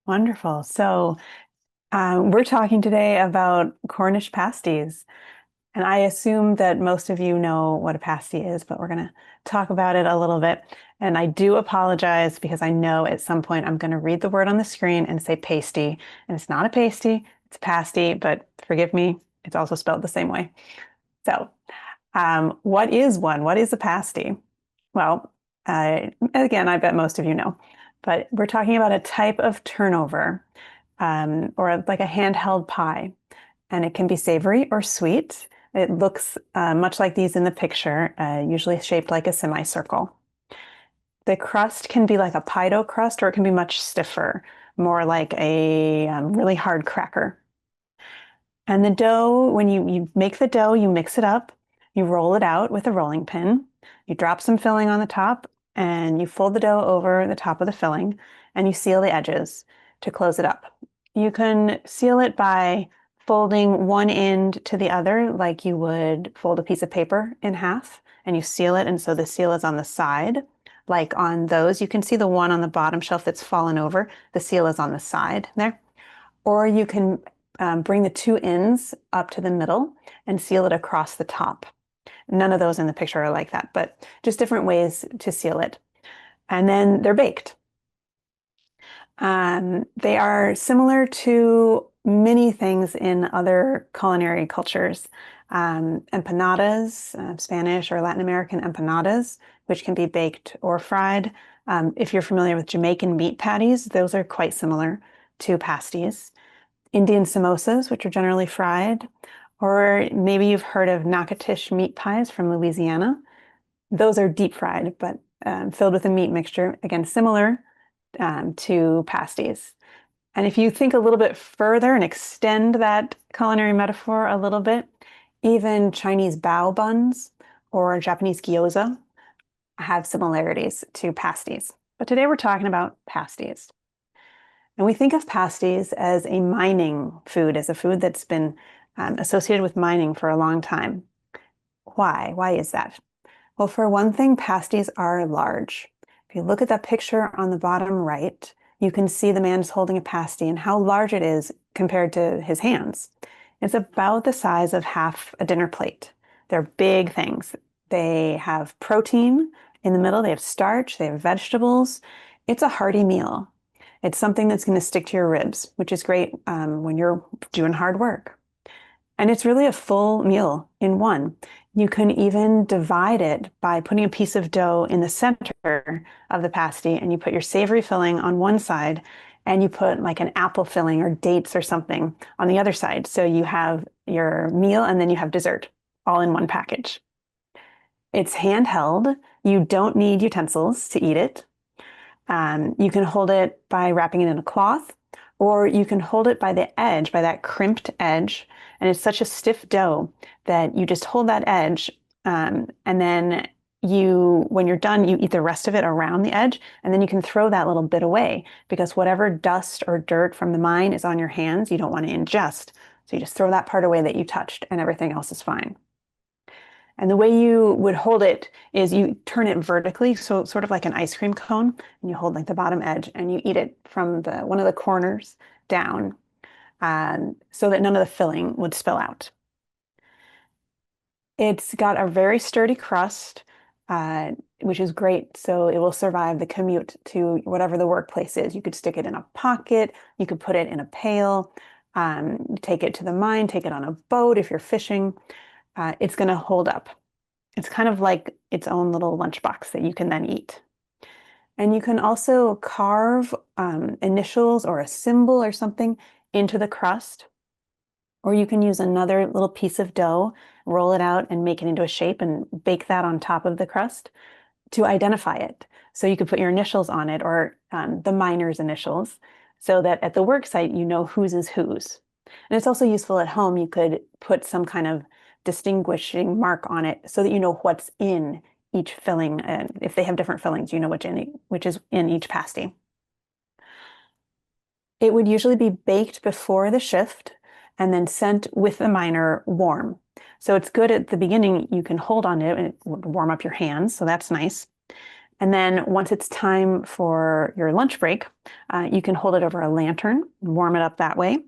Wonderful. So, we're talking today about Cornish pasties. And I assume that most of you know what a pasty is, but we're going to talk about it a little bit. And I do apologize because I know at some point I'm going to read the word on the screen and say pasty. And it's not a pasty, it's a pasty, but forgive me, it's also spelled the same way. So, what is one? What is a pasty? Well, again, I bet most of you know, but we're talking about a type of turnover or like a handheld pie, and it can be savory or sweet. It looks much like these in the picture, usually shaped like a semicircle. The crust can be like a pie dough crust, or it can be much stiffer, more like a really hard cracker. And the dough, when you make the dough, you mix it up, you roll it out with a rolling pin, you drop some filling on the top, and you fold the dough over the top of the filling, and you seal the edges to close it up. You can seal it by folding one end to the other, like you would fold a piece of paper in half, and you seal it, and so the seal is on the side. Like on those, you can see the one on the bottom shelf that's fallen over. The seal is on the side there. Or you can bring the two ends up to the middle and seal it across the top. None of those in the picture are like that, but just different ways to seal it. And then they're baked. They are similar to many things in other culinary cultures. Empanadas, Spanish or Latin American empanadas, which can be baked or fried. If you're familiar with Jamaican meat patties, those are quite similar to pasties. Indian samosas, which are generally fried, or maybe you've heard of Natchitoches meat pies from Louisiana. Those are deep fried, but filled with a meat mixture, again, similar to pasties. And if you think a little bit further and extend that culinary metaphor a little bit, even Chinese bao buns or Japanese gyoza have similarities to pasties. But today we're talking about pasties. And we think of pasties as a mining food, as a food that's been associated with mining for a long time. Why? Why is that? Well, for one thing, pasties are large. If you look at that picture on the bottom right, you can see the man is holding a pasty and how large it is compared to his hands. It's about the size of half a dinner plate. They're big things. They have protein in the middle, they have starch, they have vegetables. It's a hearty meal. It's something that's going to stick to your ribs, which is great when you're doing hard work. And it's really a full meal in one. You can even divide it by putting a piece of dough in the center of the pasty, and you put your savory filling on one side, and you put like an apple filling or dates or something on the other side. So you have your meal and then you have dessert all in one package. It's handheld. You don't need utensils to eat it. You can hold it by wrapping it in a cloth, or you can hold it by the edge, by that crimped edge. And it's such a stiff dough that you just hold that edge. And then when you're done, you eat the rest of it around the edge. And then you can throw that little bit away because whatever dust or dirt from the mine is on your hands, you don't want to ingest. So you just throw that part away that you touched and everything else is fine. And the way you would hold it is you turn it vertically, so sort of like an ice cream cone, and you hold like the bottom edge and you eat it from one of the corners down, so that none of the filling would spill out. It's got a very sturdy crust, which is great. So it will survive the commute to whatever the workplace is. You could stick it in a pocket, you could put it in a pail, take it to the mine, take it on a boat if you're fishing. It's going to hold up. It's kind of like its own little lunchbox that you can then eat. And you can also carve initials or a symbol or something into the crust. Or you can use another little piece of dough, roll it out and make it into a shape and bake that on top of the crust to identify it. So you could put your initials on it or the miner's initials so that at the work site, you know whose is whose. And it's also useful at home. You could put some kind of distinguishing mark on it so that you know what's in each filling. And if they have different fillings, you know which is in each pasty. It would usually be baked before the shift and then sent with the miner warm. So it's good at the beginning, you can hold on it and it would warm up your hands, so that's nice. And then once it's time for your lunch break, you can hold it over a lantern, warm it up that way.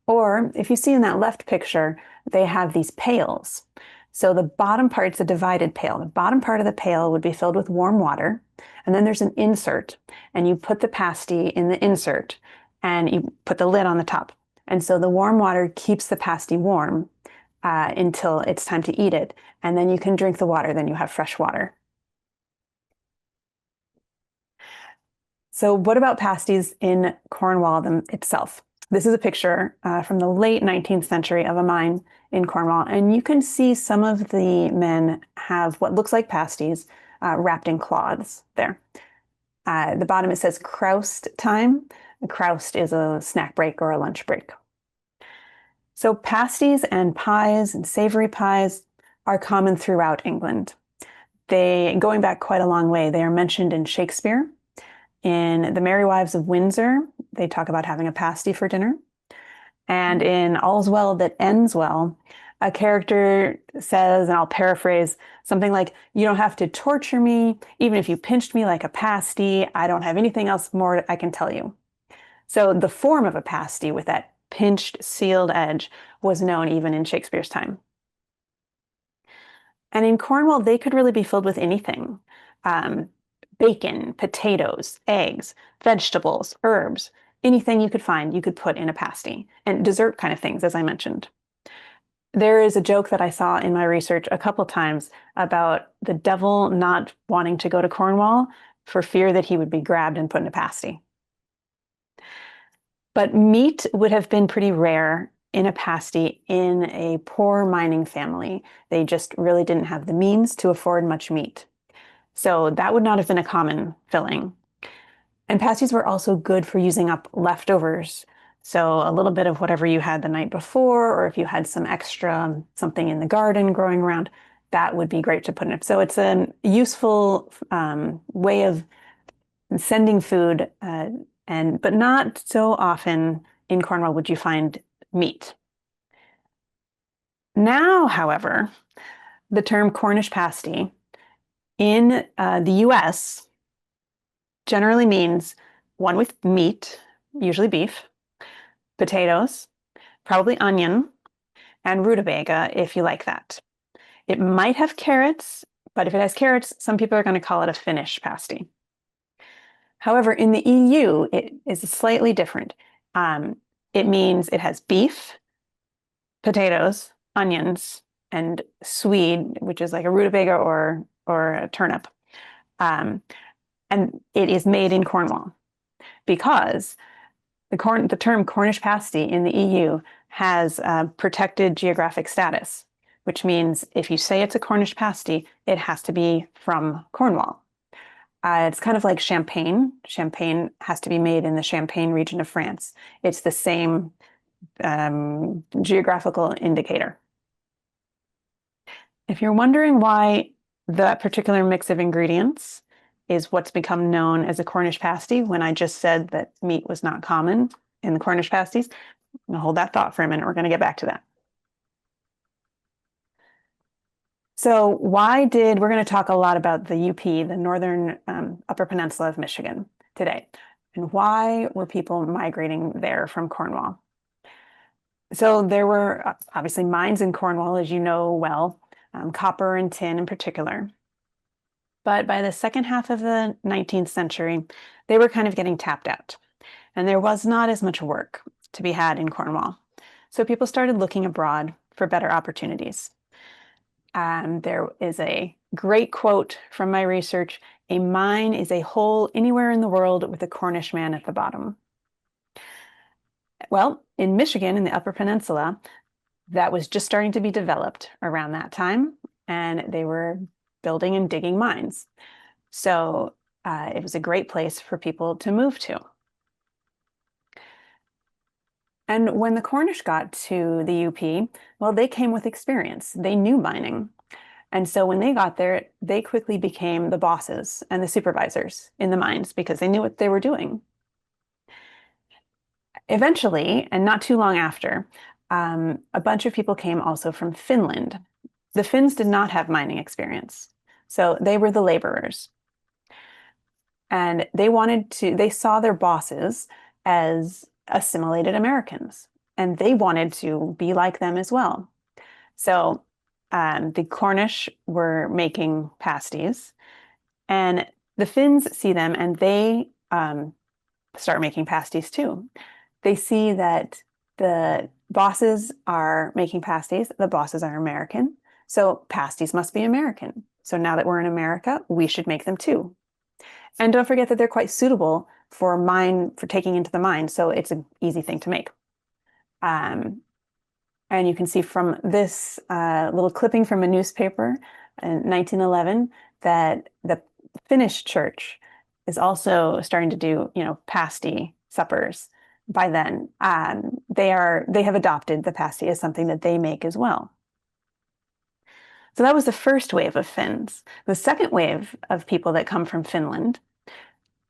Or if you see in that left picture, they have these pails. So the bottom part's a divided pail. The bottom part of the pail would be filled with warm water. And then there's an insert, and you put the pasty in the insert and you put the lid on the top. And so the warm water keeps the pasty warm until it's time to eat it. And then you can drink the water, then you have fresh water. So what about pasties in Cornwall itself? This is a picture from the late 19th century of a mine in Cornwall, and you can see some of the men have what looks like pasties wrapped in cloths there. At the bottom it says croust time. Croust is a snack break or a lunch break. So pasties and pies and savory pies are common throughout England. Going back quite a long way, they are mentioned in Shakespeare. In The Merry Wives of Windsor, they talk about having a pasty for dinner. And in All's Well That Ends Well, a character says, and I'll paraphrase, something like, "You don't have to torture me. Even if you pinched me like a pasty, I don't have anything else more I can tell you." So the form of a pasty with that pinched, sealed edge was known even in Shakespeare's time. And in Cornwall, they could really be filled with anything. Bacon, potatoes, eggs, vegetables, herbs, anything you could find, you could put in a pasty, and dessert kind of things, as I mentioned. There is a joke that I saw in my research a couple times about the devil not wanting to go to Cornwall for fear that he would be grabbed and put in a pasty. But meat would have been pretty rare in a pasty in a poor mining family. They just really didn't have the means to afford much meat. So that would not have been a common filling. And pasties were also good for using up leftovers. So a little bit of whatever you had the night before, or if you had some extra something in the garden growing around, that would be great to put in it. So it's a useful way of sending food, but not so often in Cornwall would you find meat. Now, however, the term Cornish pasty in the US generally means one with meat, usually beef, potatoes, probably onion, and rutabaga if you like that. It might have carrots, but if it has carrots, some people are going to call it a Finnish pasty. However, in the EU, it is slightly different. It means it has beef, potatoes, onions, and swede, which is like a rutabaga or a turnip. And it is made in Cornwall because the term Cornish pasty in the EU has protected geographic status, which means if you say it's a Cornish pasty, it has to be from Cornwall. It's kind of like champagne. Champagne has to be made in the Champagne region of France. It's the same geographical indicator. If you're wondering why that particular mix of ingredients is what's become known as a Cornish pasty, when I just said that meat was not common in the Cornish pasties, I'm going to hold that thought for a minute. We're going to get back to that. So we're going to talk a lot about the UP, the Northern Upper Peninsula of Michigan today, and why were people migrating there from Cornwall? So there were obviously mines in Cornwall, as you know well, copper and tin in particular. But by the second half of the 19th century, they were kind of getting tapped out, and there was not as much work to be had in Cornwall. So people started looking abroad for better opportunities. There is a great quote from my research: "A mine is a hole anywhere in the world with a Cornish man at the bottom." Well, in Michigan, in the Upper Peninsula, that was just starting to be developed around that time, and they were building and digging mines. So it was a great place for people to move to. And when the Cornish got to the UP, well, they came with experience. They knew mining. And so when they got there, they quickly became the bosses and the supervisors in the mines because they knew what they were doing. Eventually, and not too long after, a bunch of people came also from Finland. The Finns did not have mining experience, so they were the laborers. And they saw their bosses as assimilated Americans, and they wanted to be like them as well. So the Cornish were making pasties, and the Finns see them and they start making pasties too. They see that the bosses are making pasties, the bosses are American, so pasties must be American. So now that we're in America, we should make them too. And don't forget that they're quite suitable for taking into the mine, so it's an easy thing to make. Um, and you can see from this little clipping from a newspaper in 1911 that the Finnish church is also starting to do, pasty suppers by then. They have adopted the pasty as something that they make as well. So that was the first wave of Finns. The second wave of people that come from Finland,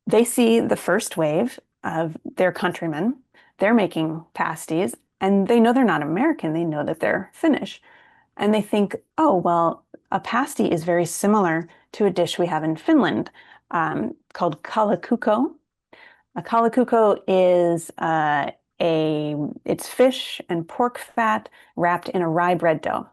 they see the first wave of their countrymen. They're making pasties, and they know they're not American. They know that they're Finnish. And they think, oh, well, a pasty is very similar to a dish we have in Finland called kalakukko. A kalakukko is it's fish and pork fat wrapped in a rye bread dough.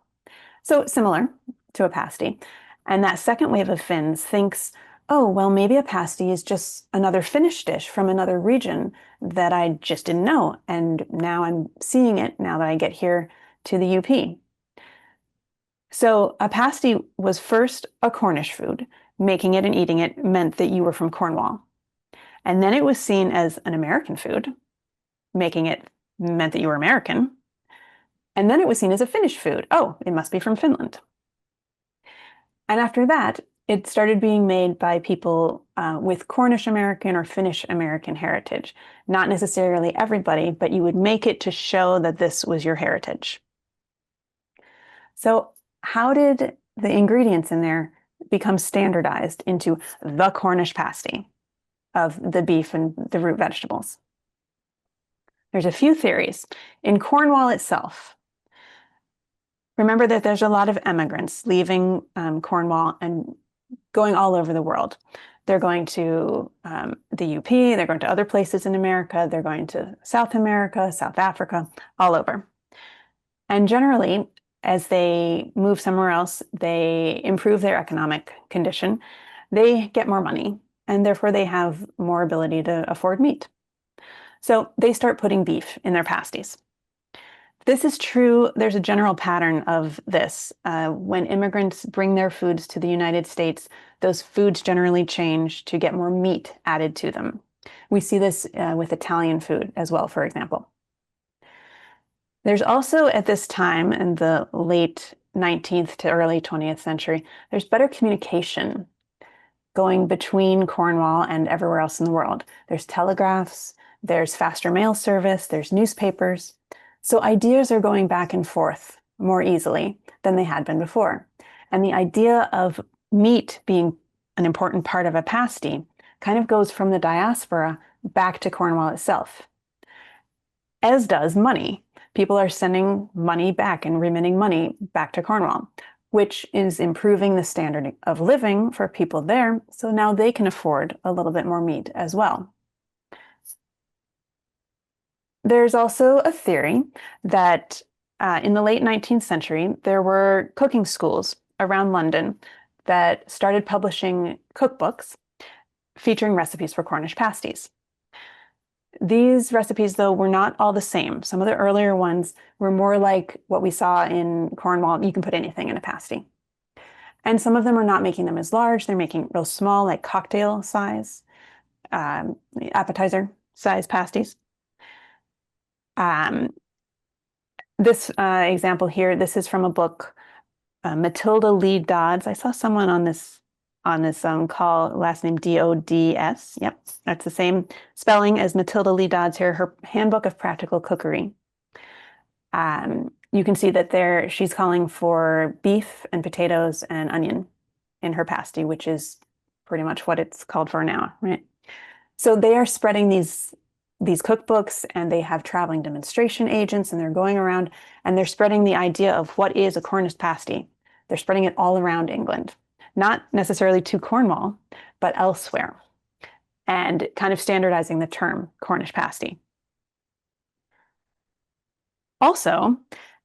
So similar to a pasty. And that second wave of Finns thinks, oh, well, maybe a pasty is just another Finnish dish from another region that I just didn't know. And now I'm seeing it now that I get here to the UP. So a pasty was first a Cornish food. Making it and eating it meant that you were from Cornwall. And then it was seen as an American food. Making it meant that you were American. And then it was seen as a Finnish food. Oh, it must be from Finland. And after that, it started being made by people with Cornish American or Finnish American heritage. Not necessarily everybody, but you would make it to show that this was your heritage. So how did the ingredients in there become standardized into the Cornish pasty of the beef and the root vegetables? There's a few theories. In Cornwall itself, remember that there's a lot of immigrants leaving Cornwall and going all over the world. They're going to the UP, they're going to other places in America, they're going to South America, South Africa, all over. And generally, as they move somewhere else, they improve their economic condition, they get more money, and therefore they have more ability to afford meat. So they start putting beef in their pasties. This is true. There's a general pattern of this. When immigrants bring their foods to the United States, those foods generally change to get more meat added to them. We see this with Italian food as well, for example. There's also at this time in the late 19th to early 20th century, there's better communication going between Cornwall and everywhere else in the world. There's telegraphs, there's faster mail service, there's newspapers. So ideas are going back and forth more easily than they had been before. And the idea of meat being an important part of a pasty kind of goes from the diaspora back to Cornwall itself, as does money. People are sending money back and remitting money back to Cornwall, which is improving the standard of living for people there. So now they can afford a little bit more meat as well. There's also a theory that in the late 19th century, there were cooking schools around London that started publishing cookbooks featuring recipes for Cornish pasties. These recipes, though, were not all the same. Some of the earlier ones were more like what we saw in Cornwall. You can put anything in a pasty. And some of them are not making them as large. They're making real small, like cocktail size, appetizer size pasties. This example here, this is from a book, Matilda Lee Dodds. I saw someone on this call, last name D-O-D-S. Yep, that's the same spelling as Matilda Lee Dodds here, her Handbook of Practical Cookery. You can see that she's calling for beef and potatoes and onion in her pasty, which is pretty much what it's called for now, right? So they are spreading these cookbooks, and they have traveling demonstration agents, and they're going around and they're spreading the idea of what is a Cornish pasty. They're spreading it all around England, not necessarily to Cornwall, but elsewhere. and kind of standardizing the term Cornish pasty. Also,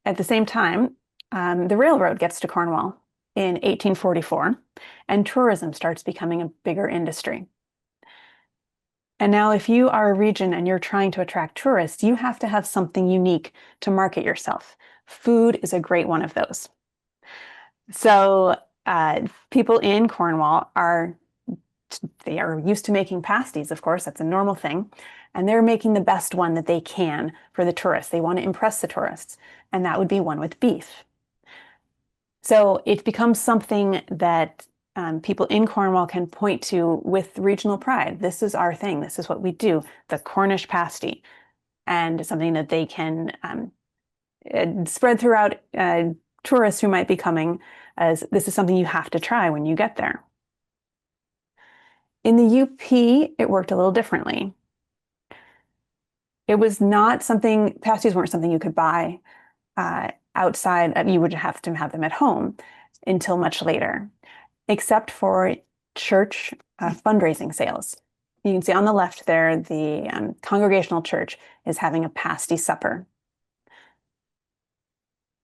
at the same time, the railroad gets to Cornwall in 1844, and tourism starts becoming a bigger industry. And now, if you are a region and you're trying to attract tourists, you have to have something unique to market yourself. Food is a great one of those. So, people in Cornwall they are used to making pasties, of course, that's a normal thing. And they're making the best one that they can for the tourists. They want to impress the tourists, and that would be one with beef. So it becomes something that people in Cornwall can point to with regional pride. This is our thing. This is what we do, the Cornish pasty, and something that they can spread throughout tourists who might be coming, as this is something you have to try when you get there. In the UP, it worked a little differently. It was not something, pasties weren't something you could buy outside. You would have to have them at home until much later, except for church fundraising sales. You can see on the left there, the Congregational Church is having a pasty supper.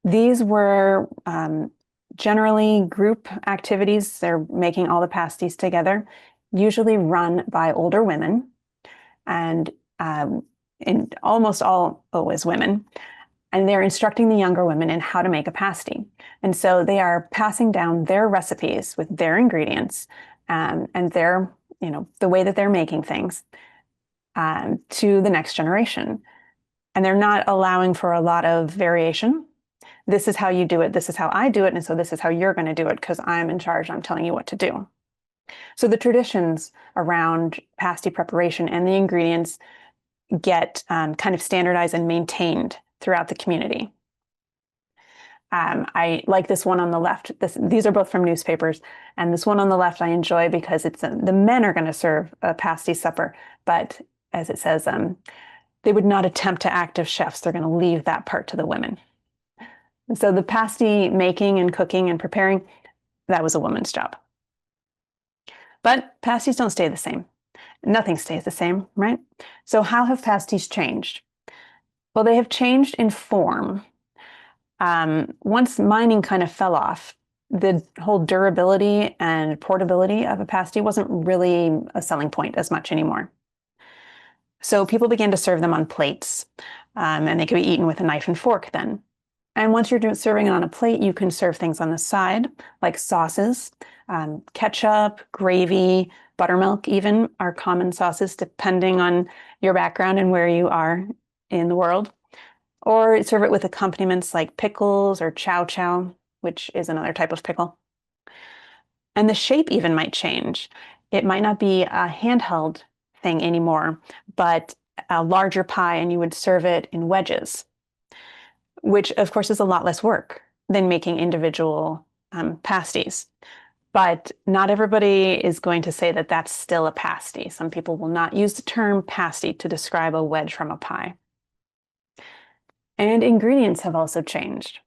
These were generally group activities. They're making all the pasties together, usually run by older women, and almost always women. And they're instructing the younger women in how to make a pasty. And so they are passing down their recipes with their ingredients and their, the way that they're making things to the next generation. And they're not allowing for a lot of variation. This is how you do it. This is how I do it. And so this is how you're going to do it because I'm in charge. I'm telling you what to do. So the traditions around pasty preparation and the ingredients get kind of standardized and maintained throughout the community. I like this one on the left. These are both from newspapers. And this one on the left I enjoy because it's the men are going to serve a pasty supper. But as it says, they would not attempt to act as chefs. They're going to leave that part to the women. And so the pasty making and cooking and preparing, that was a woman's job. But pasties don't stay the same. Nothing stays the same, right? So how have pasties changed? Well, they have changed in form. Once mining kind of fell off, the whole durability and portability of a pasty wasn't really a selling point as much anymore. So people began to serve them on plates, and they could be eaten with a knife and fork then. And once you're serving it on a plate, you can serve things on the side, like sauces, ketchup, gravy, buttermilk even are common sauces depending on your background and where you are in the world. Or serve it with accompaniments like pickles or chow chow, which is another type of pickle. And the shape even might change. It might not be a handheld thing anymore, but a larger pie, and you would serve it in wedges, which of course is a lot less work than making individual pasties. But not everybody is going to say that that's still a pasty. Some people will not use the term pasty to describe a wedge from a pie. And ingredients have also changed.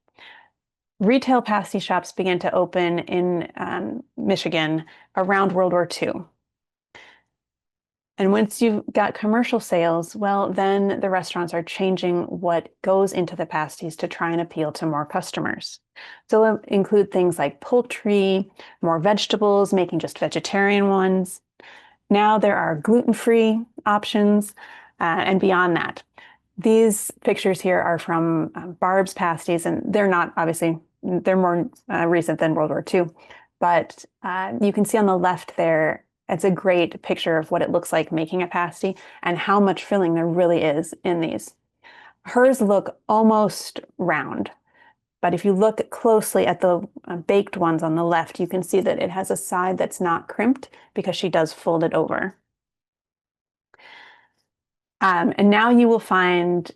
Retail pasty shops began to open in Michigan around World War II. And once you've got commercial sales, well, then the restaurants are changing what goes into the pasties to try and appeal to more customers. So they'll include things like poultry, more vegetables, making just vegetarian ones. Now there are gluten-free options and beyond that. These pictures here are from Barb's pasties, and they're not, obviously, they're more recent than World War II. But you can see on the left there, it's a great picture of what it looks like making a pasty and how much filling there really is in these. Hers look almost round, but if you look closely at the baked ones on the left, you can see that it has a side that's not crimped because she does fold it over. And now you will find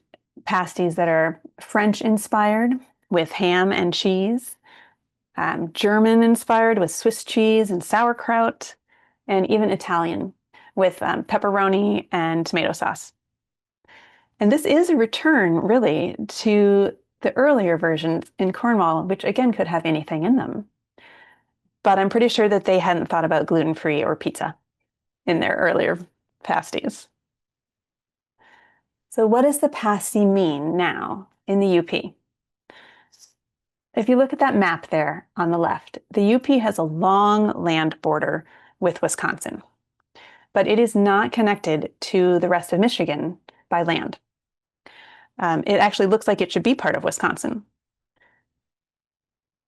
pasties that are French inspired with ham and cheese, German inspired with Swiss cheese and sauerkraut, and even Italian with pepperoni and tomato sauce. And this is a return, really, to the earlier versions in Cornwall, which again could have anything in them. But I'm pretty sure that they hadn't thought about gluten-free or pizza in their earlier pasties. So what does the pasty mean now in the UP? If you look at that map there on the left, the UP has a long land border with Wisconsin, but it is not connected to the rest of Michigan by land. It actually looks like it should be part of Wisconsin.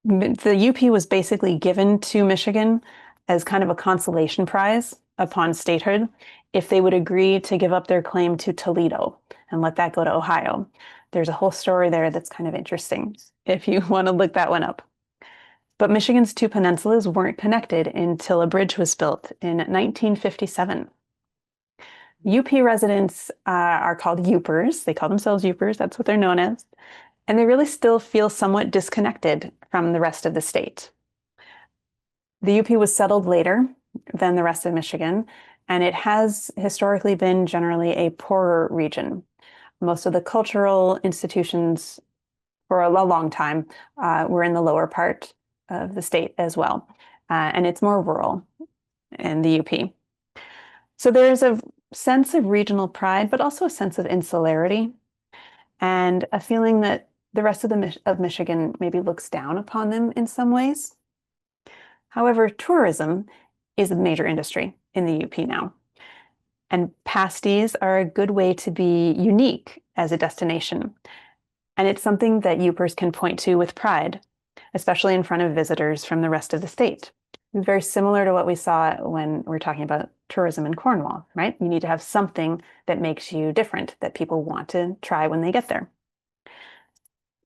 The UP was basically given to Michigan as kind of a consolation prize upon statehood if they would agree to give up their claim to Toledo and let that go to Ohio. There's a whole story there that's kind of interesting if you want to look that one up. But Michigan's two peninsulas weren't connected until a bridge was built in 1957. UP residents are called Yoopers. They call themselves Yoopers. That's what they're known as. And they really still feel somewhat disconnected from the rest of the state. The UP was settled later than the rest of Michigan, and it has historically been generally a poorer region. Most of the cultural institutions for a long time were in the lower part of the state as well. And it's more rural in the UP. So there's a sense of regional pride, but also a sense of insularity and a feeling that the rest of Michigan maybe looks down upon them in some ways. However, tourism is a major industry in the UP now. And pasties are a good way to be unique as a destination. And it's something that Yoopers can point to with pride, especially in front of visitors from the rest of the state. Very similar to what we saw when we're talking about tourism in Cornwall, right? You need to have something that makes you different, that people want to try when they get there.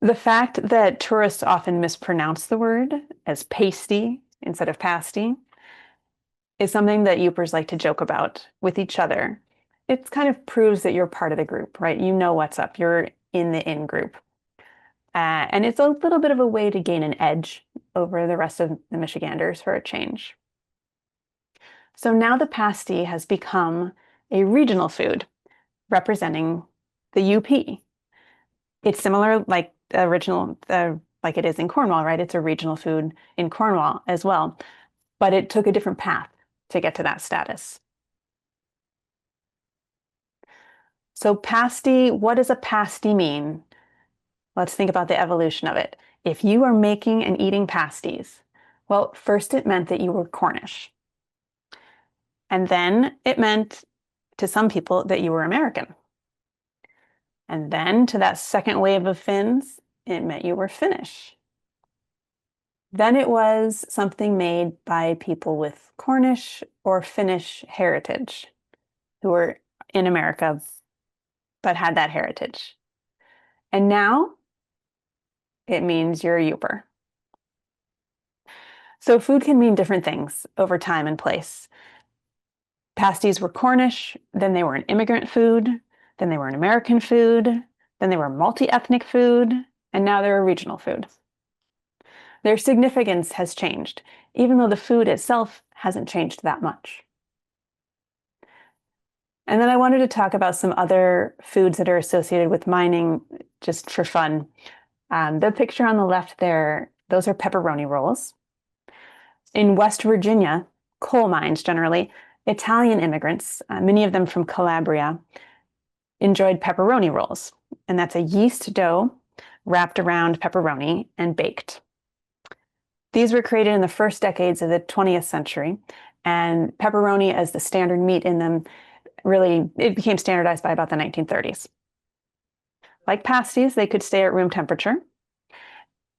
The fact that tourists often mispronounce the word as pasty instead of pasty is something that Yoopers like to joke about with each other. It kind of proves that you're part of the group, right? You know what's up. You're in the in group. And it's a little bit of a way to gain an edge over the rest of the Michiganders for a change. So now the pasty has become a regional food representing the UP. It's similar like like it is in Cornwall, right? It's a regional food in Cornwall as well, but it took a different path to get to that status. So pasty, what does a pasty mean? Let's think about the evolution of it. If you are making and eating pasties, well, first it meant that you were Cornish. And then it meant to some people that you were American. And then to that second wave of Finns, it meant you were Finnish. Then it was something made by people with Cornish or Finnish heritage who were in America but had that heritage. And now it means you're a Yooper. So food can mean different things over time and place. Pasties were Cornish, then they were an immigrant food, then they were an American food, then they were multi-ethnic food, and now they're a regional food. Their significance has changed, even though the food itself hasn't changed that much. And then I wanted to talk about some other foods that are associated with mining, just for fun. The picture on the left there, those are pepperoni rolls. In West Virginia, coal mines generally, Italian immigrants, many of them from Calabria, enjoyed pepperoni rolls. And that's a yeast dough wrapped around pepperoni and baked. These were created in the first decades of the 20th century, and pepperoni as the standard meat in them it became standardized by about the 1930s. Like pasties, they could stay at room temperature,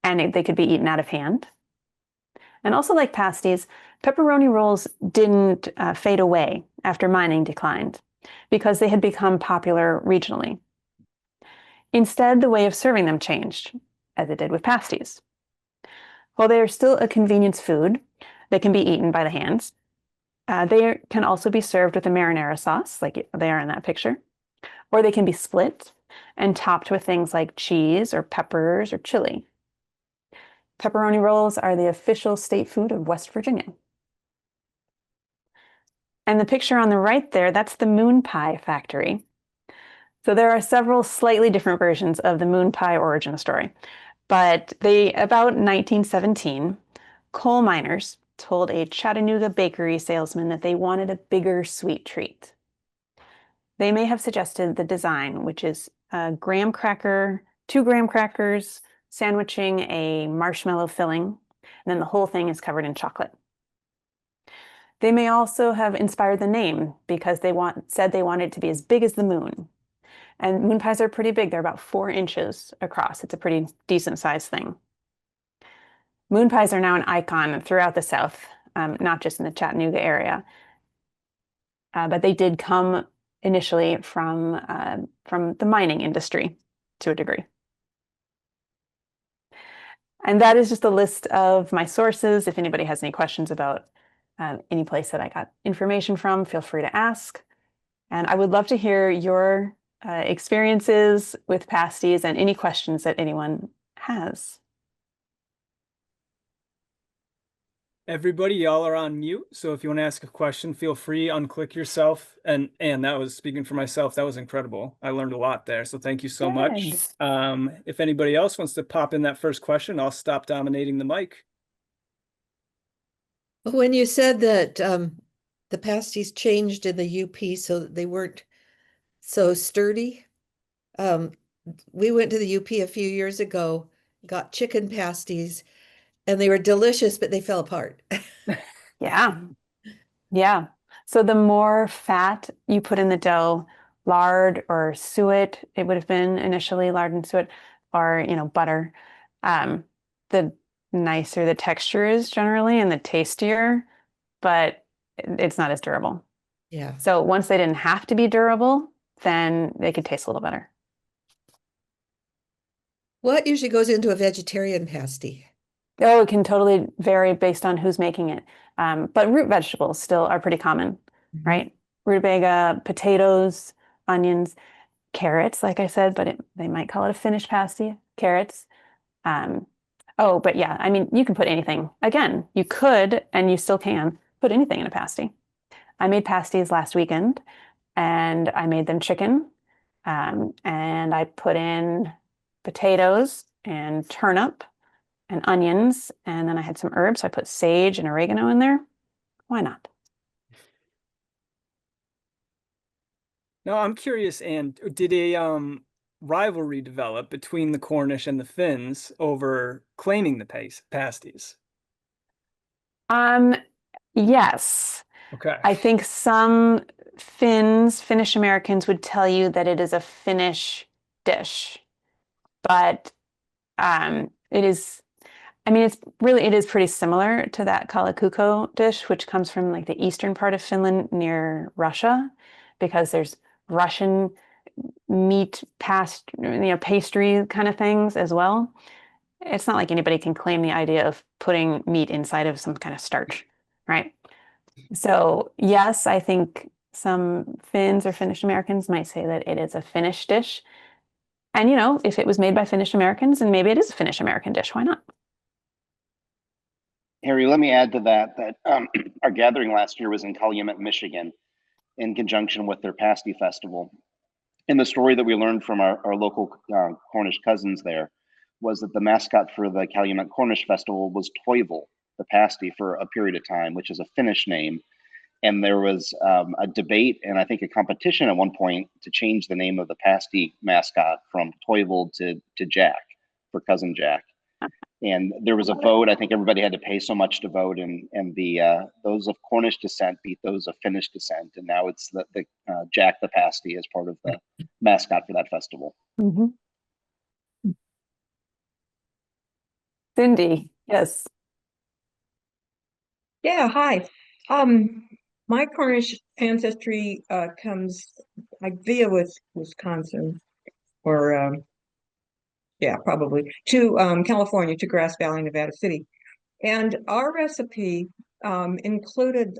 and they could be eaten out of hand. And also like pasties, pepperoni rolls didn't fade away after mining declined because they had become popular regionally. Instead, the way of serving them changed, as it did with pasties. While they are still a convenience food that can be eaten by the hands, they can also be served with a marinara sauce, like they are in that picture, or they can be split and topped with things like cheese or peppers or chili. Pepperoni rolls are the official state food of West Virginia. And the picture on the right there, that's the moon pie factory. So there are several slightly different versions of the moon pie origin story, but about 1917, coal miners told a Chattanooga bakery salesman that they wanted a bigger sweet treat. They may have suggested the design, which is a graham cracker, 2 graham crackers, sandwiching a marshmallow filling, and then the whole thing is covered in chocolate. They may also have inspired the name because said they wanted it to be as big as the moon. And moon pies are pretty big. They're about 4 inches across. It's a pretty decent sized thing. Moon pies are now an icon throughout the South, not just in the Chattanooga area. But they did come initially from the mining industry to a degree. And that is just a list of my sources. If anybody has any questions about any place that I got information from, feel free to ask. And I would love to hear your experiences with pasties and any questions that anyone has. Everybody, y'all are on mute. So if you want to ask a question, feel free, unclick yourself. And that was, speaking for myself, that was incredible. I learned a lot there. So thank you so much. If anybody else wants to pop in that first question, I'll stop dominating the mic. When you said that the pasties changed in the UP so that they weren't so sturdy, we went to the UP a few years ago, got chicken pasties, and they were delicious, but they fell apart. Yeah. Yeah. So the more fat you put in the dough, lard or suet, it would have been initially lard and suet, or butter, the nicer the texture is generally and the tastier, but it's not as durable. Yeah. So once they didn't have to be durable, then they could taste a little better. What usually goes into a vegetarian pasty? Oh, it can totally vary based on who's making it. But root vegetables still are pretty common, right? Rutabaga, potatoes, onions, carrots, like I said, but they might call it a Finnish pasty, carrots. Oh, but yeah, I mean, you can put anything. Again, you could, and you still can, put anything in a pasty. I made pasties last weekend, and I made them chicken, and I put in potatoes and turnip and onions, and then I had some herbs. So I put sage and oregano in there. Why not? Now I'm curious, and did a rivalry develop between the Cornish and the Finns over claiming the pasties? Yes. Okay. I think some Finnish Americans would tell you that it is a Finnish dish, but it is, I mean, it is pretty similar to that kalakukko dish, which comes from like the eastern part of Finland near Russia, because there's Russian meat pastry kind of things as well. It's not like anybody can claim the idea of putting meat inside of some kind of starch, right? So yes, I think some Finns or Finnish Americans might say that it is a Finnish dish. And if it was made by Finnish Americans, then maybe it is a Finnish American dish. Why not? Harry, let me add to that our gathering last year was in Calumet, Michigan, in conjunction with their Pasty Festival. And the story that we learned from our local Cornish cousins there was that the mascot for the Calumet Cornish Festival was Toivo, the pasty, for a period of time, which is a Finnish name. And there was a debate and I think a competition at one point to change the name of the pasty mascot from Toivo to Jack, for Cousin Jack. And there was a vote. I think everybody had to pay so much to vote, and those of Cornish descent beat those of Finnish descent, and now it's the Jack the Pasty as part of the mascot for that festival. Mm-hmm. Cindy, yes. Yeah, hi. My Cornish ancestry comes via Wisconsin, or yeah, probably to California, to Grass Valley, Nevada City. And our recipe included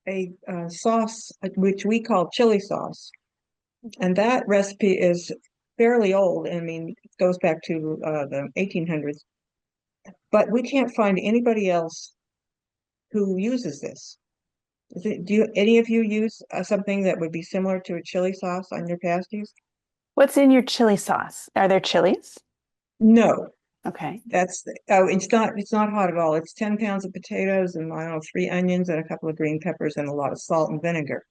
a sauce which we call chili sauce. And that recipe is fairly old. I mean, it goes back to the 1800s. But we can't find anybody else who uses this. Do any of you use something that would be similar to a chili sauce on your pasties? What's in your chili sauce? Are there chilies? No. Okay. It's not hot at all. It's 10 pounds of potatoes and 3 onions and a couple of green peppers and a lot of salt and vinegar.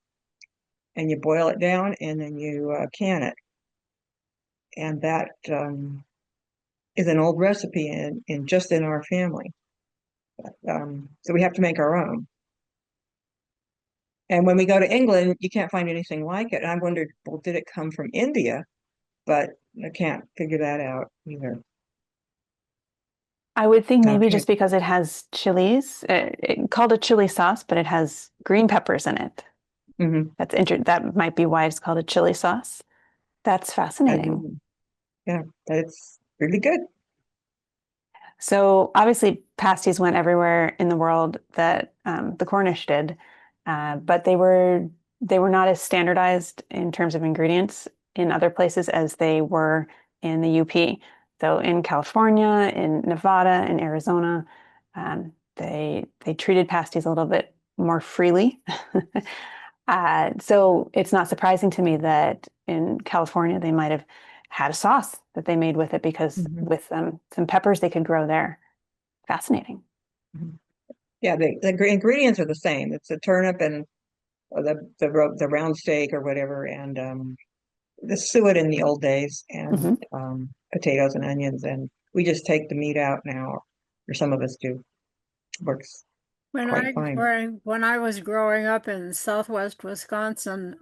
and you boil it down, and then you can it. And that is an old recipe in just in our family. So we have to make our own. And when we go to England, you can't find anything like it. And I wondered, well, did it come from India? But I can't figure that out either. I would think maybe Okay. just because it has chilies, called a chili sauce, but it has green peppers in it. Mhm. That might be why it's called a chili sauce. That's fascinating. Yeah, it's really good. So obviously pasties went everywhere in the world that the Cornish did, but they were not as standardized in terms of ingredients in other places as they were in the UP. So in California, in Nevada, in Arizona, they treated pasties a little bit more freely. So it's not surprising to me that in California they might have had a sauce that they made with it because with some peppers they could grow there. Fascinating. Yeah, the ingredients are the same. It's a turnip and or the round steak or whatever, and the suet in the old days, and potatoes and onions, and we just take the meat out now, or some of us do. Works quite fine. When I was growing up in Southwest Wisconsin,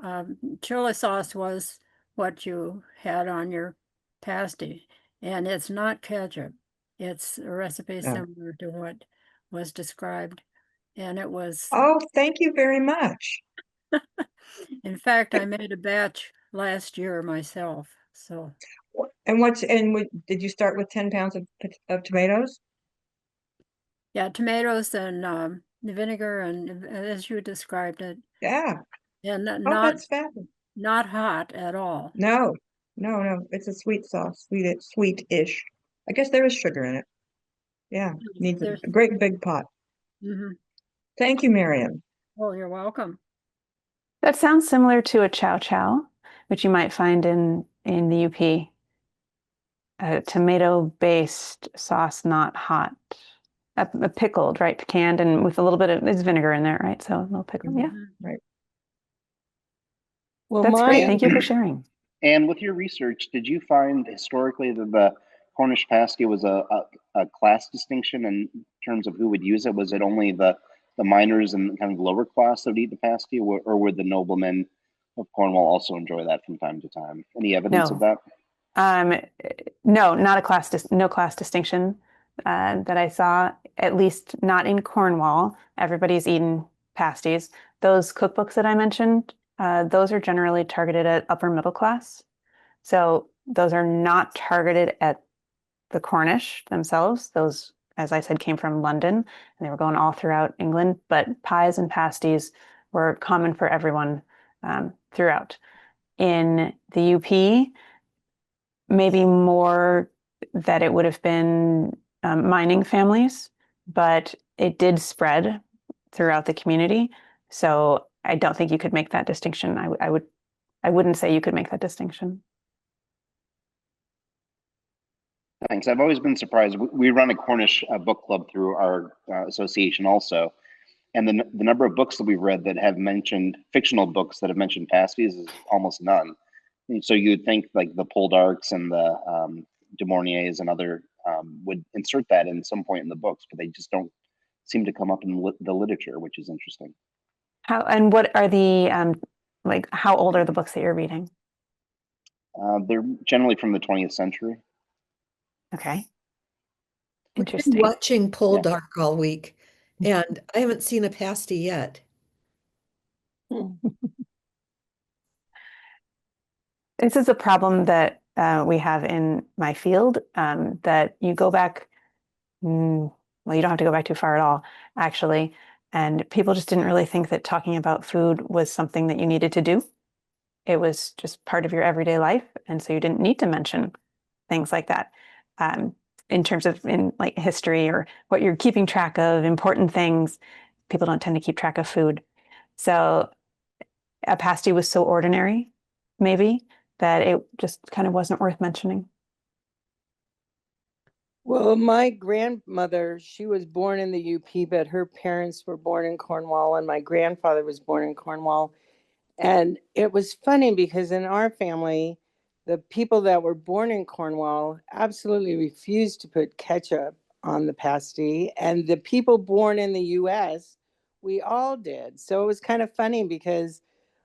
chili sauce was what you had on your pasty, and it's not ketchup. It's a recipe similar to what was described, and it was. Oh, thank you very much. In fact, I made a batch last year myself. So. And did you start with 10 pounds of tomatoes? Yeah, tomatoes and vinegar, and as you described it. Yeah. And That's fabulous. Not hot at all. No. It's a sweet sauce, sweet-ish. I guess there is sugar in it. Yeah, needs a great big pot. Thank you, Marion. Oh, you're welcome. That sounds similar to a chow chow, which you might find in the UP. A tomato-based sauce, not hot. A pickled, right? Canned and with a little bit of it's vinegar in there, right? So a little pickle, yeah. Right. Well, That's great. Thank you for sharing. And with your research, did you find historically that the Cornish pasty was a class distinction in terms of who would use it? Was it only the miners and kind of lower class that would eat the pasty, or would the noblemen of Cornwall also enjoy that from time to time? Any evidence of that? No, not no class distinction that I saw, at least not in Cornwall. Everybody's eaten pasties. Those cookbooks that I mentioned, those are generally targeted at upper middle class. So those are not targeted at the Cornish themselves. Those, as I said, came from London and they were going all throughout England, but pies and pasties were common for everyone throughout. In the UP, maybe more that it would have been mining families, but it did spread throughout the community. So I don't think you could make that distinction. I wouldn't say you could make that distinction. Thanks. I've always been surprised. We run a Cornish book club through our association also. And the number of books that we've read that have mentioned, fictional books that have mentioned pasties is almost none. And so you'd think like the Poldarks and the de Morniers and other would insert that in some point in the books, but they just don't seem to come up in the literature, which is interesting. And what are the, like, how old are the books that you're reading? They're generally from the 20th century. Okay. We've been Interesting. watching Poldark all week, and I haven't seen a pasty yet. This is a problem that we have in my field, that you go back, well, you don't have to go back too far at all, actually. And people just didn't really think that talking about food was something that you needed to do. It was just part of your everyday life. And so you didn't need to mention things like that. In terms of like history or what you're keeping track of, important things, people don't tend to keep track of food. So a pasty was so ordinary, maybe, that it just kind of wasn't worth mentioning. Well, my grandmother, she was born in the UP, but her parents were born in Cornwall, and my grandfather was born in Cornwall. And it was funny because in our family, the people that were born in Cornwall absolutely refused to put ketchup on the pasty. And the people born in the US, we all did. So it was kind of funny because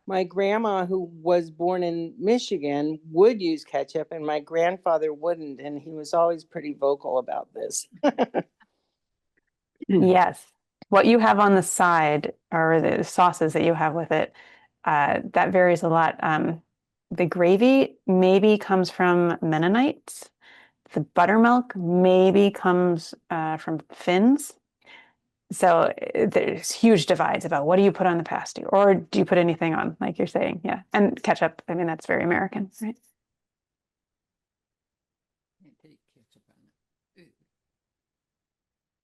my grandma, who was born in Michigan, would use ketchup, and my grandfather wouldn't. And he was always pretty vocal about this. Yes. What you have on the side or the sauces that you have with it, that varies a lot. The gravy maybe comes from Mennonites. The buttermilk maybe comes from Finns. So there's huge divides about what do you put on the pasty, or do you put anything on, like you're saying? Yeah. And ketchup, I mean, that's very American, right?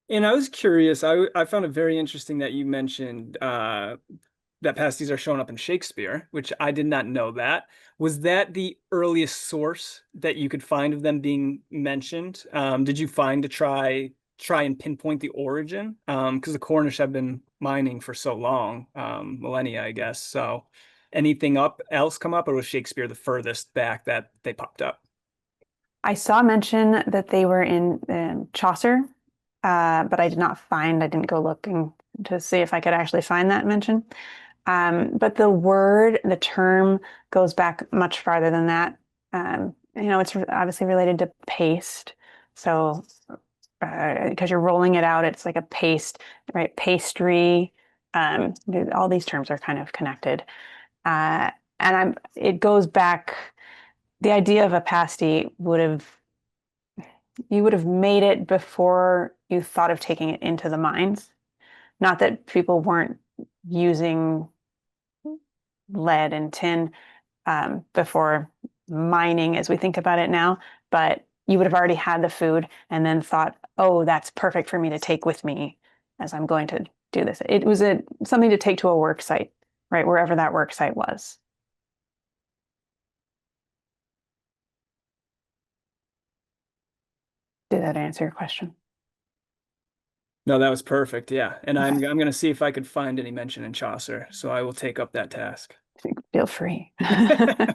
And I was curious, I found it very interesting that you mentioned that pasties are showing up in Shakespeare, which I did not know that. Was that the earliest source that you could find of them being mentioned? Did you find to try and pinpoint the origin? Because the Cornish have been mining for so long, millennia, I guess. So anything else come up, or was Shakespeare the furthest back that they popped up? I saw mention that they were in Chaucer, but I didn't go looking to see if I could actually find that mention. But the term goes back much farther than that. It's obviously related to paste. So, because you're rolling it out, it's like a paste, right? Pastry. All these terms are kind of connected. It goes back, the idea of a pasty you would have made it before you thought of taking it into the mines. Not that people weren't using lead and tin before mining as we think about it now, but you would have already had the food and then thought, oh, that's perfect for me to take with me as I'm going to do this. It was something to take to a work site, right? Wherever that work site was. Did that answer your question? No, that was perfect. Yeah. And I'm going to see if I could find any mention in Chaucer. So I will take up that task. Feel free. I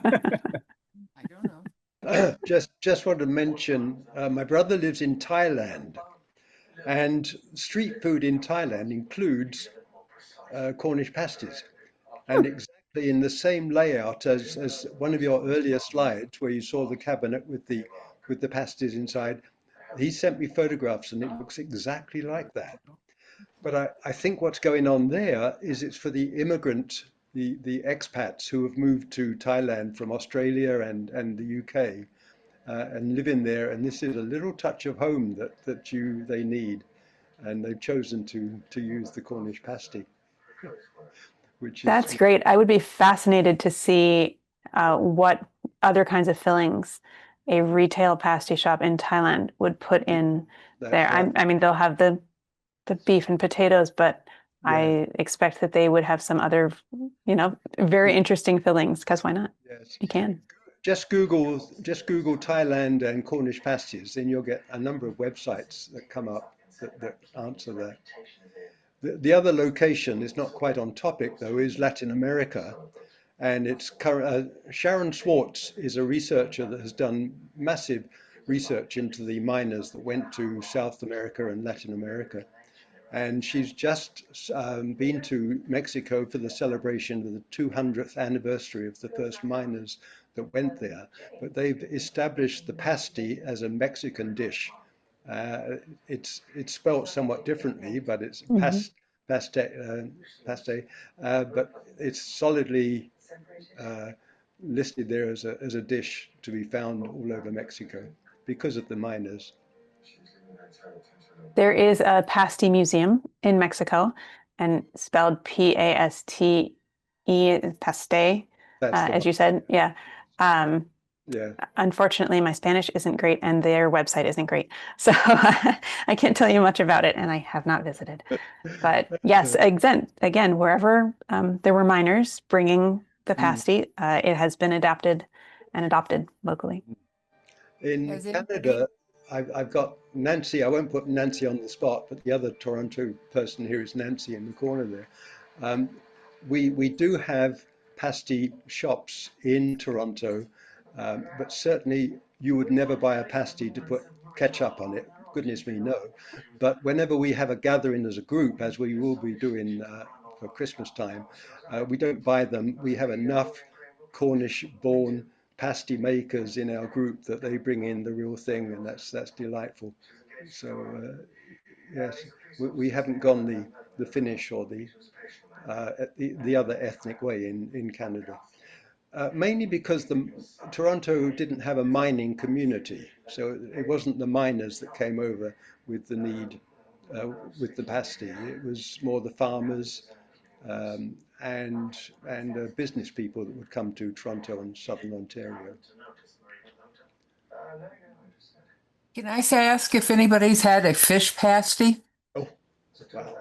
don't know. Just want to mention, my brother lives in Thailand, and street food in Thailand includes Cornish pasties, and exactly in the same layout as one of your earlier slides where you saw the cabinet with the pasties inside. He sent me photographs, and it looks exactly like that. But I think what's going on there is it's for the immigrant, the expats who have moved to Thailand from Australia and the UK and live in there. And this is a little touch of home that they need. And they've chosen to use the Cornish pasty, which is That's great. I would be fascinated to see what other kinds of fillings a retail pasty shop in Thailand would put in there. I mean, they'll have the beef and potatoes, but Yeah. I expect that they would have some other, very interesting fillings, because why not? Yes. You can. Just Google Thailand and Cornish pasties, then you'll get a number of websites that come up that answer that. The other location is not quite on topic though, is Latin America. And it's Sharon Swartz is a researcher that has done massive research into the miners that went to South America and Latin America. And she's just been to Mexico for the celebration of the 200th anniversary of the first miners that went there. But they've established the pasty as a Mexican dish. It's spelt somewhat differently, but it's paste, but it's solidly listed there as a dish to be found all over Mexico because of the miners. There is a pasty museum in Mexico, and spelled Paste, Paste, as you said. Yeah. Yeah. Unfortunately, my Spanish isn't great and their website isn't great. So I can't tell you much about it, and I have not visited. But yes, again, wherever there were miners bringing the pasty, it has been adapted and adopted locally. In Canada, I've got Nancy. I won't put Nancy on the spot, but the other Toronto person here is Nancy in the corner there. We do have pasty shops in Toronto, but certainly you would never buy a pasty to put ketchup on it. Goodness me, no. But whenever we have a gathering as a group, as we will be doing for Christmas time, we don't buy them. We have enough Cornish-born pasty makers in our group that they bring in the real thing, and that's delightful. So yes, we haven't gone the Finnish or the other ethnic way in Canada. Mainly because Toronto didn't have a mining community, so it wasn't the miners that came over with the need with the pasty. It was more the farmers and business people that would come to Toronto and southern Ontario. Can I ask if anybody's had a fish pasty? Oh, wow.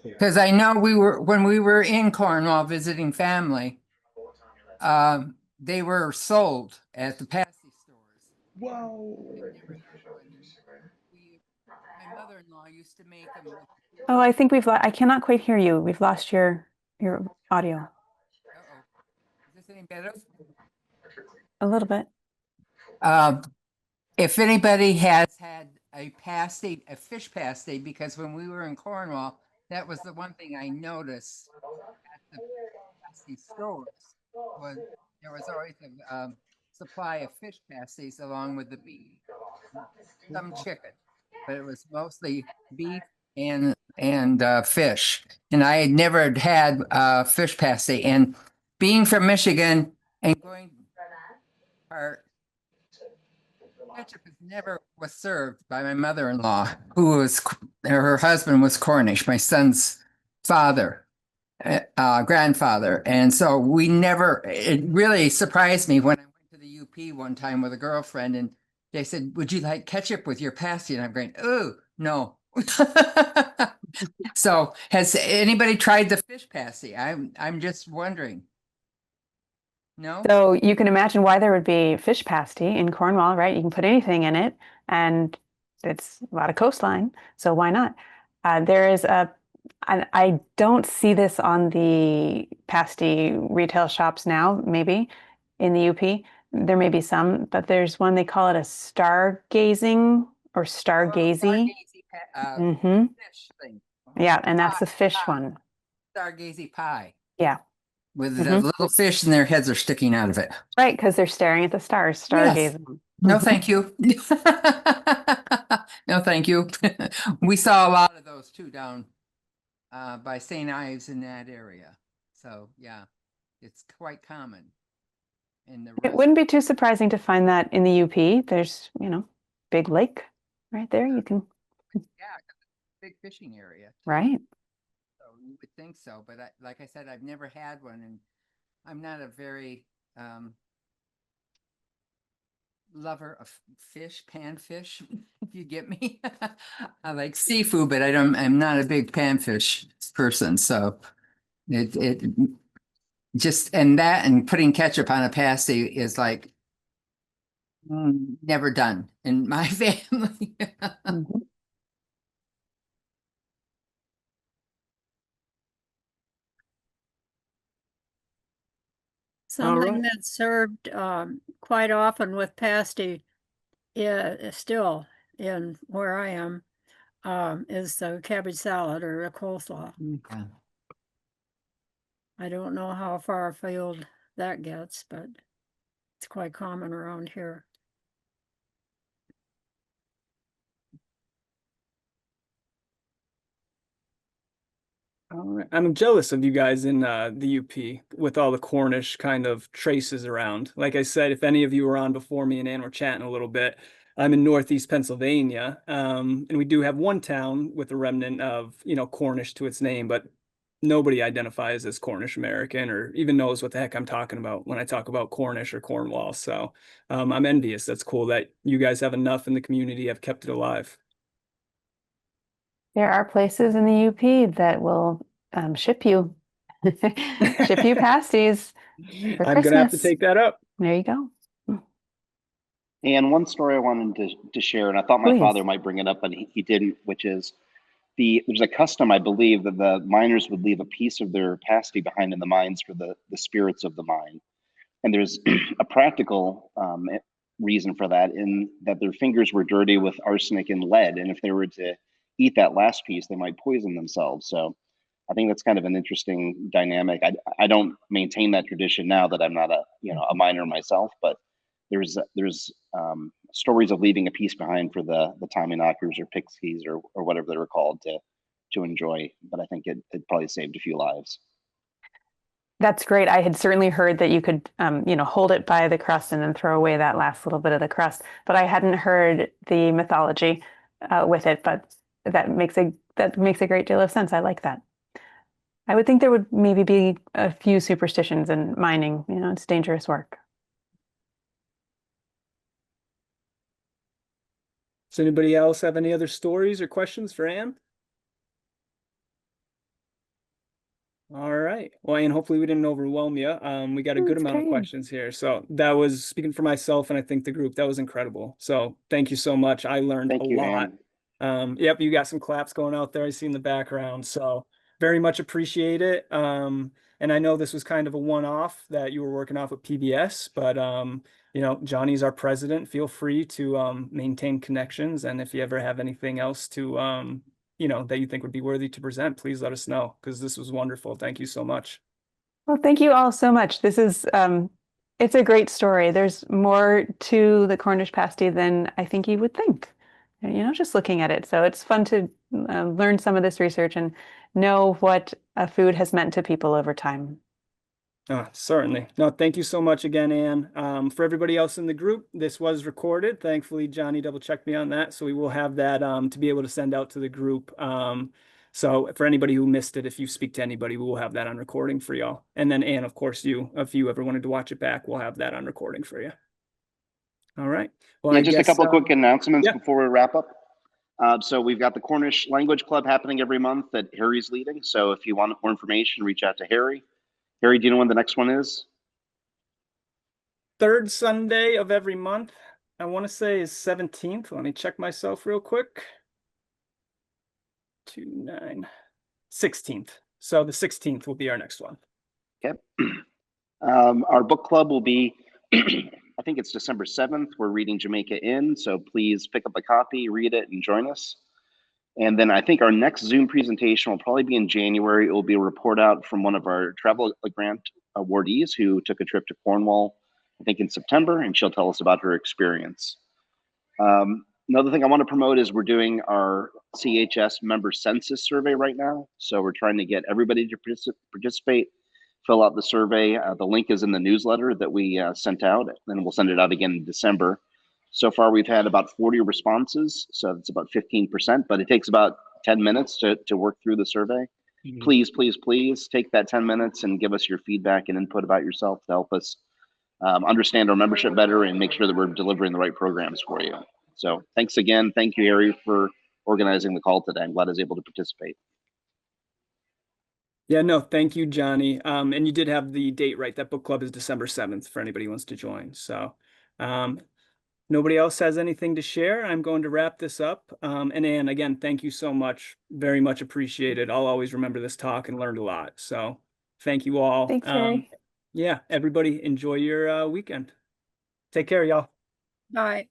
Because I know when we were in Cornwall visiting family, they were sold at the pasty stores. Wow. My mother-in-law used to make them. Oh, I think I cannot quite hear you. We've lost your audio. Uh-oh. Is this any better? A little bit. If anybody has had a fish pasty, because when we were in Cornwall, that was the one thing I noticed at the pasty stores was there was always a supply of fish pasties along with the beef, some chicken, but it was mostly beef and fish. And I had never had fish pasty. And being from Michigan and going part ketchup never was served by my mother-in-law, her husband was Cornish, my son's grandfather. And so it really surprised me when I went to the UP one time with a girlfriend and they said, would you like ketchup with your pasty? And I'm going, oh, no. So has anybody tried the fish pasty? I'm just wondering. No. So you can imagine why there would be fish pasty in Cornwall, right? You can put anything in it, and it's a lot of coastline, so why not? I don't see this on the pasty retail shops now, maybe in the UP. There may be some, but there's one, they call it a stargazing or stargazy. Fish thing. Yeah, and that's the fish one. Stargazy pie. Yeah. With the little fish and their heads are sticking out of it. Right, because they're staring at the stars, stargazing. Yes. No, thank you. No, thank you. We saw a lot of those too down by St. Ives in that area. So yeah, it's quite common. It wouldn't be too surprising to find that in the UP. There's, big lake right there. You can. Yeah, big fishing area. Right. So you would think so, but like I said, I've never had one, and I'm not a very lover of fish, panfish, if you get me. I like seafood, but I'm not a big panfish person. So it just, and putting ketchup on a pasty is like never done in my family. Something that's served quite often with pasty still in where I am is the cabbage salad or a coleslaw. Yeah. I don't know how far afield that gets, but it's quite common around here. All right. I'm jealous of you guys in the UP with all the Cornish kind of traces around. Like I said, if any of you were on before me and Ann were chatting a little bit, I'm in Northeast Pennsylvania, and we do have one town with a remnant of, Cornish to its name, but nobody identifies as Cornish American or even knows what the heck I'm talking about when I talk about Cornish or Cornwall. So I'm envious. That's cool that you guys have enough in the community, have kept it alive. There are places in the UP that will ship you pasties for I'm gonna have to Christmas. take that up. There you go. And one story I wanted to share, and I thought my Please. father might bring it up, but he didn't, which is there's a custom, I believe, that the miners would leave a piece of their pasty behind in the mines for the spirits of the mine. And there's a practical reason for that, in that their fingers were dirty with arsenic and lead, and if they were to eat that last piece, they might poison themselves. So I think that's kind of an interesting dynamic. I don't maintain that tradition now that I'm not a miner myself, but there's stories of leaving a piece behind for the Tommyknockers or Pixies or whatever they were called to enjoy. But I think it probably saved a few lives. That's great. I had certainly heard that you could, hold it by the crust and then throw away that last little bit of the crust, but I hadn't heard the mythology with it. But that makes a great deal of sense. I like that. I would think there would maybe be a few superstitions in mining. It's dangerous work. Does anybody else have any other stories or questions for Anne? All right. Well, Anne, hopefully we didn't overwhelm you. We got a good amount of questions here. So that was, speaking for myself and I think the group, that was incredible. So thank you so much. I learned a lot. Yep, you got some claps going out there. I see in the background. So very much appreciate it. And I know this was kind of a one-off that you were working off with PBS, but Johnny's our president. Feel free to maintain connections. And if you ever have anything else to that you think would be worthy to present, please let us know, because this was wonderful. Thank you so much. Well, thank you all so much. This is, it's a great story. There's more to the Cornish pasty than I think you would think, just looking at it. So it's fun to learn some of this research and know what a food has meant to people over time. Certainly. No, thank you so much again, Anne. For everybody else in the group, this was recorded. Thankfully, Johnny double-checked me on that, so we will have that to be able to send out to the group. So for anybody who missed it, if you speak to anybody, we will have that on recording for y'all. And then Anne, of course, if you ever wanted to watch it back, we'll have that on recording for you. All right. Well, yeah, I just guess, a couple of quick announcements yeah. before we wrap up. So we've got the Cornish Language Club happening every month that Harry's leading. So if you want more information, reach out to Harry. Harry, do you know when the next one is? Third Sunday of every month. I want to say is 17th. Let me check myself real quick. 16th. So the 16th will be our next one. Okay. Our book club will be, I think it's December 7th. We're reading Jamaica Inn. So please pick up a copy, read it, and join us. And then I think our next Zoom presentation will probably be in January. It will be a report out from one of our travel grant awardees who took a trip to Cornwall, I think in September, and she'll tell us about her experience. Another thing I want to promote is we're doing our CHS member census survey right now. So we're trying to get everybody to participate, fill out the survey. The link is in the newsletter that we sent out, and we'll send it out again in December. So far, we've had about 40 responses, so it's about 15%, but it takes about 10 minutes to work through the survey. Mm-hmm. Please, please, please take that 10 minutes and give us your feedback and input about yourself to help us understand our membership better and make sure that we're delivering the right programs for you. So thanks again. Thank you, Harry, for organizing the call today. I'm glad I was able to participate. Yeah, no, thank you, Johnny. And you did have the date right. That book club is December 7th for anybody who wants to join. So nobody else has anything to share. I'm going to wrap this up. And Anne, again, thank you so much. Very much appreciated. I'll always remember this talk and learned a lot. So thank you all. Thanks, Harry. Yeah, everybody enjoy your weekend. Take care, y'all. Bye.